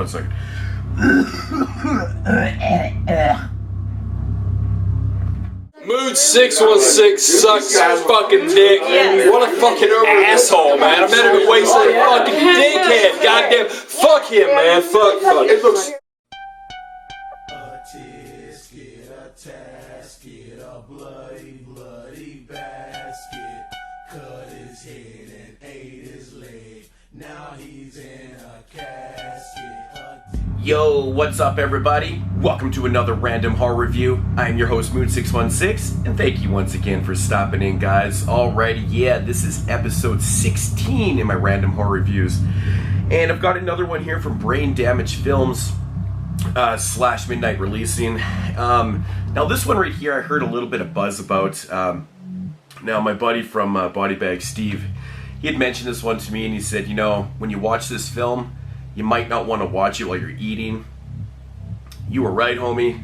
one second. Moodz616 sucks fucking dick. What a fucking asshole, man. I met him at Wayside. Fucking dickhead. Goddamn. Fuck him, man. Fuck. It looks. A tisket, a tasket, a bloody basket. Cut his head and ate his leg. Now he's in a casket. Yo, what's up everybody? Welcome to another random horror review. I am your host Moodz616, and thank you once again for stopping in, guys. Alrighty, yeah, this is episode 16 in my random horror reviews. And I've got another one here from Brain Damage Films / Midnight Releasing. Now this one right here I heard a little bit of buzz about. Now my buddy from Body Bag, Steve, he had mentioned this one to me and he said, you know, when you watch this film, you might not want to watch it while you're eating. You were right, homie.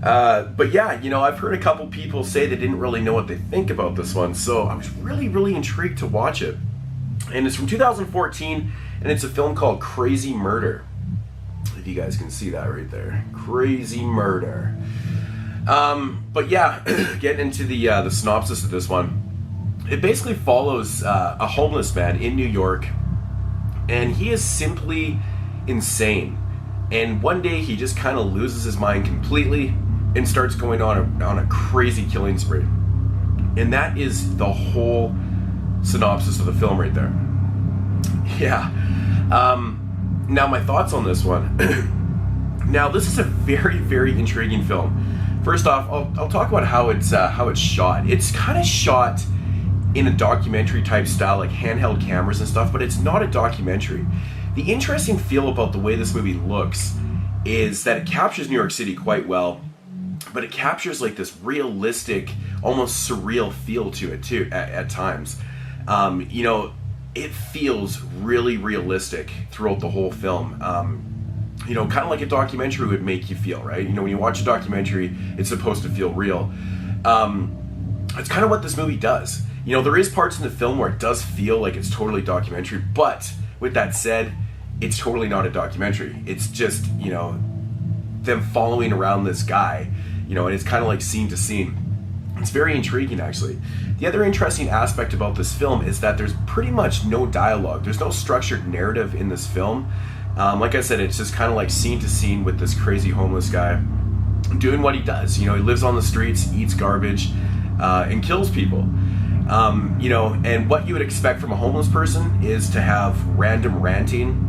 But yeah, you know, I've heard a couple people say they didn't really know what they think about this one, so I was really intrigued to watch it. And it's from 2014, and it's a film called Crazy Murder. If you guys can see that right there. Crazy Murder. But yeah, getting into the synopsis of this one. It basically follows a homeless man in New York, and he is simply insane. And one day he just kind of loses his mind completely and starts going on a crazy killing spree. And that is the whole synopsis of the film right there. Yeah. Now my thoughts on this one. Now this is a very intriguing film. First off, I'll talk about how it's shot. It's kind of shot in a documentary type style, like handheld cameras and stuff, but it's not a documentary. The interesting feel about the way this movie looks is that it captures New York City quite well, but it captures like this realistic, almost surreal feel to it too at times. You know, it feels really realistic throughout the whole film. You know, kind of like a documentary would make you feel, right? You know, when you watch a documentary, it's supposed to feel real. It's kind of what this movie does. You know, there is parts in the film where it does feel like it's totally documentary, but with that said, it's totally not a documentary. It's just, you know, them following around this guy, you know, and it's kind of like scene to scene. It's very intriguing, actually. The other interesting aspect about this film is that there's pretty much no dialogue. There's no structured narrative in this film. Like I said, it's just kind of like scene to scene with this crazy homeless guy doing what he does. You know, he lives on the streets, eats garbage, and kills people. You know, and what you would expect from a homeless person is to have random ranting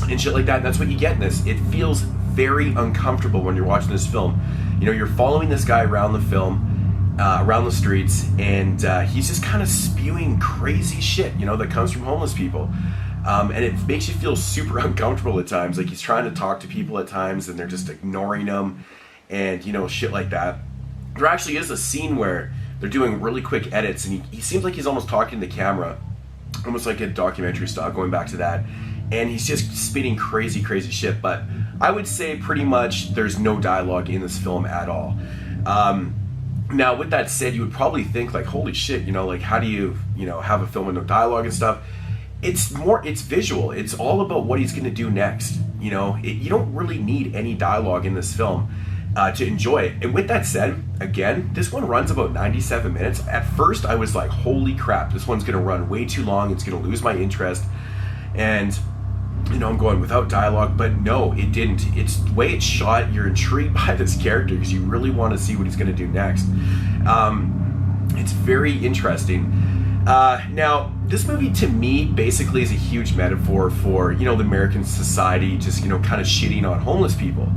and shit like that, and that's what you get in this. It feels very uncomfortable when you're watching this film. You know, you're following this guy around the film, around the streets, and he's just kind of spewing crazy shit, you know, that comes from homeless people. And it makes you feel super uncomfortable at times. Like he's trying to talk to people at times and they're just ignoring him and, you know, shit like that. There actually is a scene where they're doing really quick edits and he seems like he's almost talking to the camera, almost like a documentary style, going back to that. And he's just spitting crazy shit. But I would say pretty much there's no dialogue in this film at all. Now with that said, you would probably think like, holy shit, you know, like how do you know, have a film with no dialogue and stuff? It's visual. It's all about what he's going to do next. You know, you don't really need any dialogue in this film to enjoy it. And with that said, again, this one runs about 97 minutes. At first, I was like, holy crap, this one's going to run way too long. It's going to lose my interest. And, you know, I'm going without dialogue. But no, it didn't. It's the way it's shot. You're intrigued by this character because you really want to see what he's going to do next. It's very interesting. Now, this movie to me basically is a huge metaphor for, you know, the American society just, you know, kind of shitting on homeless people.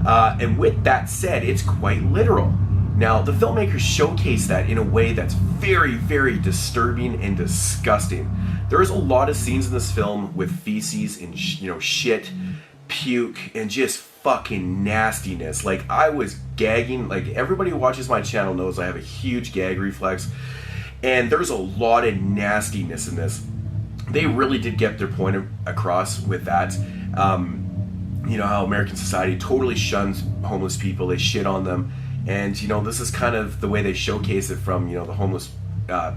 And with that said, it's quite literal. Now, the filmmakers showcase that in a way that's very disturbing and disgusting. There's a lot of scenes in this film with feces and, you know, shit, puke, and just fucking nastiness. Like, I was gagging. Like, everybody who watches my channel knows I have a huge gag reflex. And there's a lot of nastiness in this. They really did get their point across with that. You know, how American society totally shuns homeless people. They shit on them. And, you know, this is kind of the way they showcase it from, you know, the homeless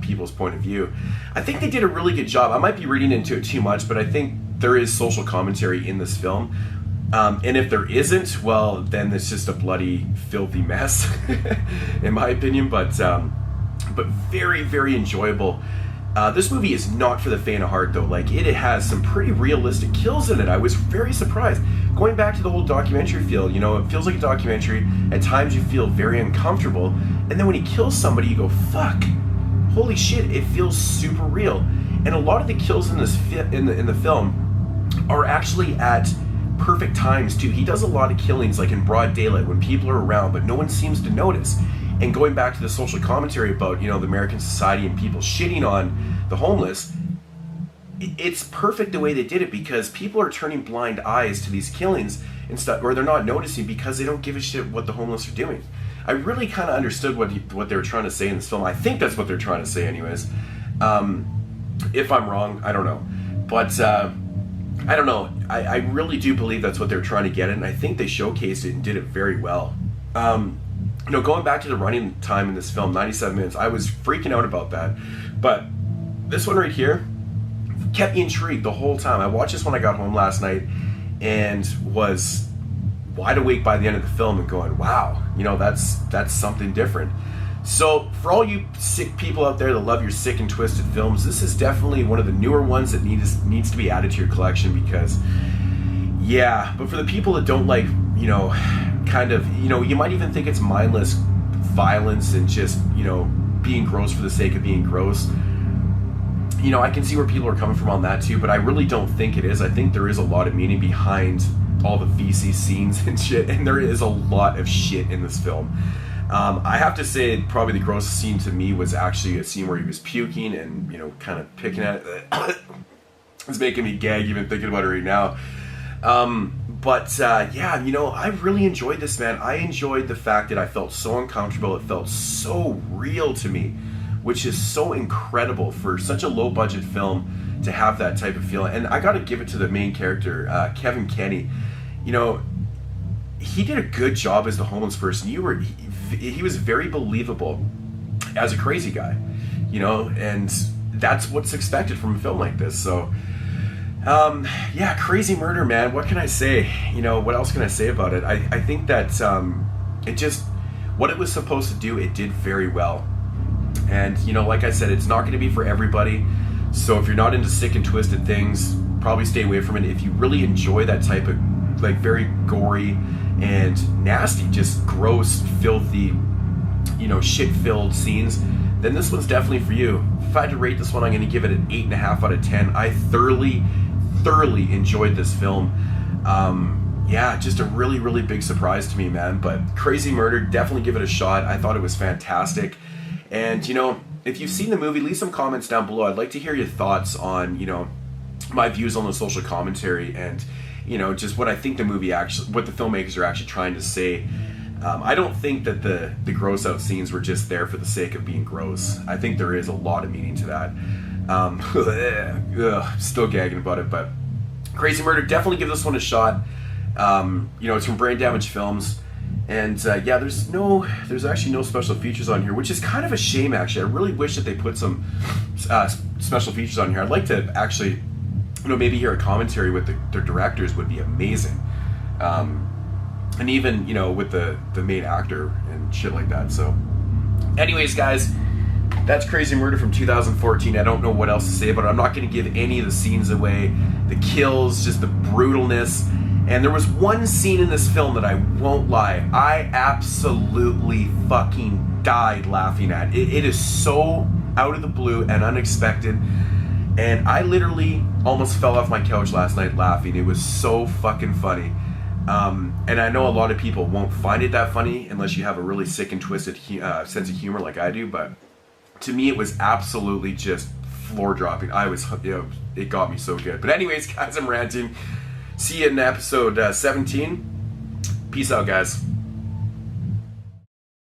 people's point of view. I think they did a really good job. I might be reading into it too much, but I think there is social commentary in this film. And if there isn't, well, then it's just a bloody, filthy mess, in my opinion. But very, very enjoyable. This movie is not for the faint of heart, though. Like, it has some pretty realistic kills in it. I was very surprised. Going back to the whole documentary feel, you know, it feels like a documentary. At times you feel very uncomfortable. And then when he kills somebody, you go, fuck, holy shit, it feels super real. And a lot of the kills in this in the film are actually at perfect times, too. He does a lot of killings, like in broad daylight, when people are around, but no one seems to notice. And going back to the social commentary about, you know, the American society and people shitting on the homeless, it's perfect the way they did it, because people are turning blind eyes to these killings and stuff, or they're not noticing because they don't give a shit what the homeless are doing. I really kind of understood what they were trying to say in this film. I think that's what they're trying to say anyways. If I'm wrong, I don't know. But I don't know. I really do believe that's what they're trying to get at, and I think they showcased it and did it very well. You know, going back to the running time in this film, 97 minutes, I was freaking out about that. But this one right here kept me intrigued the whole time. I watched this when I got home last night and was wide awake by the end of the film and going, wow, you know, that's something different. So for all you sick people out there that love your sick and twisted films, this is definitely one of the newer ones that needs to be added to your collection, because yeah, but for the people that don't like, you know, kind of, you know, you might even think it's mindless violence and just, you know, being gross for the sake of being gross. You know, I can see where people are coming from on that too, but I really don't think it is. I think there is a lot of meaning behind all the feces scenes and shit, and there is a lot of shit in this film. I have to say, probably the grossest scene to me was actually a scene where he was puking and, you know, kind of picking at it. It's making me gag even thinking about it right now. Yeah, you know, I really enjoyed this, man. I enjoyed the fact that I felt so uncomfortable. It felt so real to me, which is so incredible for such a low-budget film to have that type of feeling. And I got to give it to the main character, Kevin Kenny. You know, he did a good job as the homeless person. He was very believable as a crazy guy, you know, and that's what's expected from a film like this. So, yeah, Crazy Murder, man. What can I say? You know, what else can I say about it? I think that it just, what it was supposed to do, it did very well. And, you know, like I said, it's not going to be for everybody. So if you're not into sick and twisted things, probably stay away from it. If you really enjoy that type of, like, very gory and nasty, just gross, filthy, you know, shit-filled scenes, then this one's definitely for you. If I had to rate this one, I'm going to give it an 8.5 out of 10. I thoroughly enjoyed this film. Yeah, just a really, really big surprise to me, man. But Crazy Murder, definitely give it a shot. I thought it was fantastic. And, you know, if you've seen the movie, leave some comments down below. I'd like to hear your thoughts on, you know, my views on the social commentary and, you know, just what I think the movie actually, what the filmmakers are actually trying to say. I don't think that the gross out scenes were just there for the sake of being gross. I think there is a lot of meaning to that. Still gagging about it, but Crazy Murder, definitely give this one a shot. You know, it's from Brain Damage Films. And yeah, there's actually no special features on here, which is kind of a shame, actually. I really wish that they put some special features on here. I'd like to actually, you know, maybe hear a commentary with their directors would be amazing. And even, you know, with the main actor and shit like that. So anyways, guys, that's Crazy Murder from 2014. I don't know what else to say about it. I'm not going to give any of the scenes away. The kills, just the brutalness. And there was one scene in this film that I won't lie, I absolutely fucking died laughing at. It is so out of the blue and unexpected. And I literally almost fell off my couch last night laughing. It was so fucking funny. And I know a lot of people won't find it that funny unless you have a really sick and twisted sense of humor like I do. But to me, it was absolutely just floor dropping. You know, it got me so good. But anyways, guys, I'm ranting. See you in episode 17. Peace out, guys.